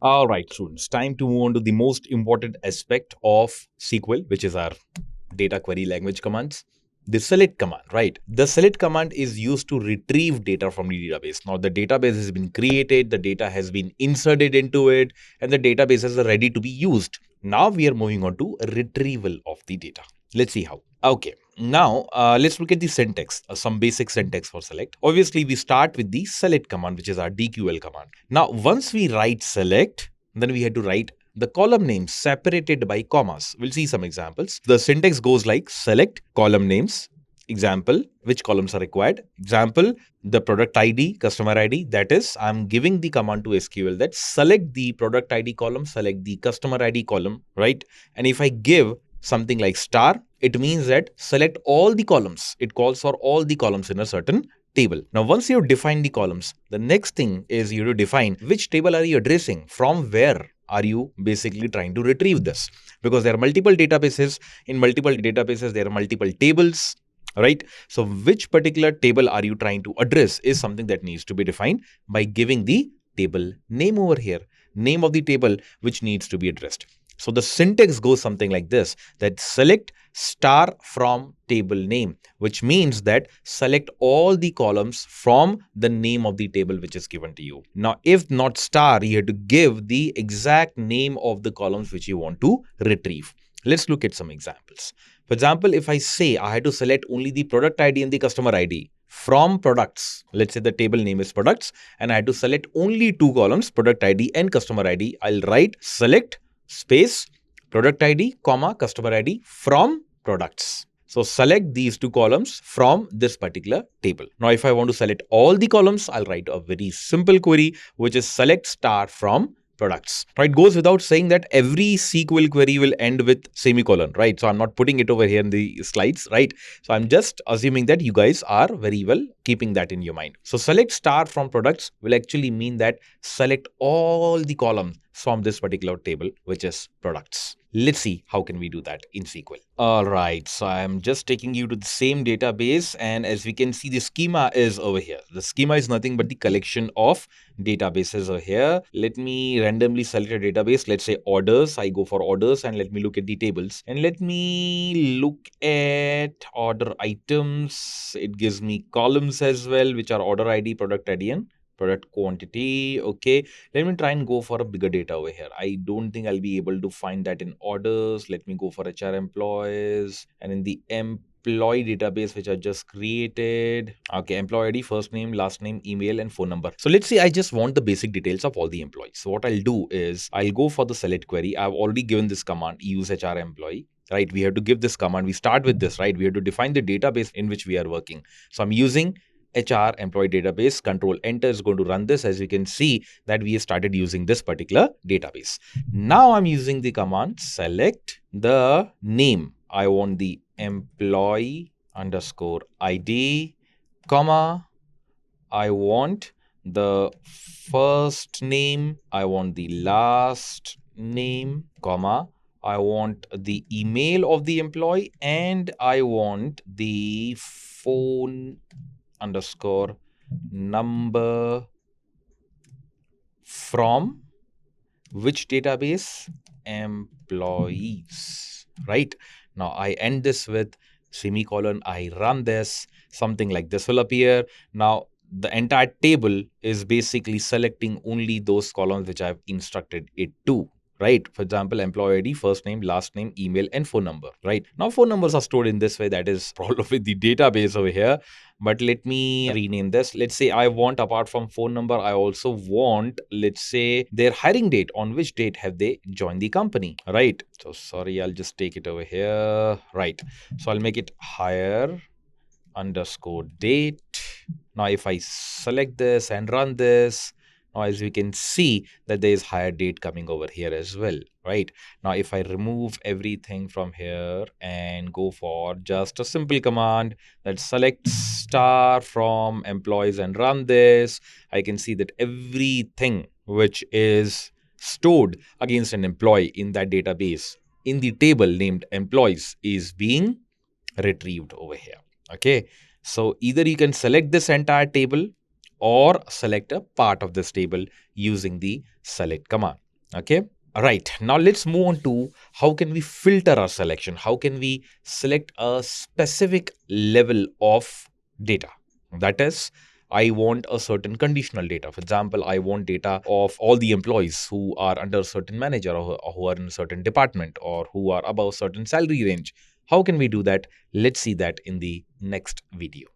All right, students, time to move on to the most important aspect of SQL, which is our data query language commands. The select command, right? The select command is used to retrieve data from the database. Now, the database has been created, the data has been inserted into it, and the database is ready to be used. Now, we are moving on to retrieval of the data. Let's see how. Okay, now let's look at the syntax, some basic syntax for select. Obviously, we start with the select command, which is our DQL command. Now, once we write select, then we had to write the column names separated by commas. We'll see some examples. The syntax goes like select column names, example, which columns are required. Example, the product ID, customer ID. That is, I'm giving the command to SQL that select the product ID column, select the customer ID column, right? And if I give something like star, it means that select all the columns. It calls for all the columns in a certain table. Now, once you define the columns, the next thing is you to define which table are you addressing, from where are you basically trying to retrieve this, because there are multiple databases. In multiple databases, there are multiple tables, right? So which particular table are you trying to address is something that needs to be defined by giving the table name over here, name of the table which needs to be addressed. So the syntax goes something like this, that select star from table name, which means that select all the columns from the name of the table which is given to you. Now, if not star, you have to give the exact name of the columns which you want to retrieve. Let's look at some examples. For example, if I say I had to select only the product ID and the customer ID from products, let's say the table name is products, and I had to select only two columns, product ID and customer ID, I'll write select space product ID, comma, customer ID from products. So select these two columns from this particular table. Now, if I want to select all the columns, I'll write a very simple query, which is select star from products. Now, it goes without saying that every SQL query will end with semicolon, right? So I'm not putting it over here in the slides, right? So I'm just assuming that you guys are very well keeping that in your mind. So select star from products will actually mean that select all the columns from this particular table, which is products. Let's see how can we do that in SQL. All right, so I'm just taking you to the same database, and as we can see, the schema is over here. The schema is nothing but the collection of databases over here. Let me randomly select a database. Let's say orders. I go for orders, and let me look at the tables. And let me look at order items. It gives me columns as well, which are order ID, product ID, and product quantity. Okay, let me try and go for a bigger data over here. I don't think I'll be able to find that in orders. Let me go for HR employees, and in the employee database which I just created. Okay, employee ID, first name, last name, email, and phone number. So let's say I just want the basic details of all the employees. So what I'll do is I'll go for the select query. I've already given this command, use HR employee. Right, we have to give this command. We start with this, right? We have to define the database in which we are working. So I'm using HR employee database. Control enter is going to run this. As you can see that we have started using this particular database. Now I'm using the command select the name. I want the employee underscore ID, comma, I want the first name, I want the last name, comma, I want the email of the employee, and I want the phone underscore number from which database? Employees, right? Now I end this with semicolon, I run this, something like this will appear. Now the entire table is basically selecting only those columns which I've instructed it to. Right. For example, employee ID, first name, last name, email, and phone number. Right. Now, phone numbers are stored in this way. That is problem with the database over here. But let me rename this. Let's say I want, apart from phone number, I also want, let's say, their hiring date. On which date have they joined the company? Right. So sorry, I'll just take it over here. Right. So I'll make it hire underscore date. Now, if I select this and run this, now as we can see that there is hire date coming over here as well, right? Now, if I remove everything from here and go for just a simple command that select star from employees and run this, I can see that everything which is stored against an employee in that database in the table named employees is being retrieved over here. Okay, so either you can select this entire table or select a part of this table using the select command. Okay. All right. Now let's move on to how can we filter our selection? How can we select a specific level of data? That is, I want a certain conditional data. For example, I want data of all the employees who are under a certain manager or who are in a certain department or who are above a certain salary range. How can we do that? Let's see that in the next video.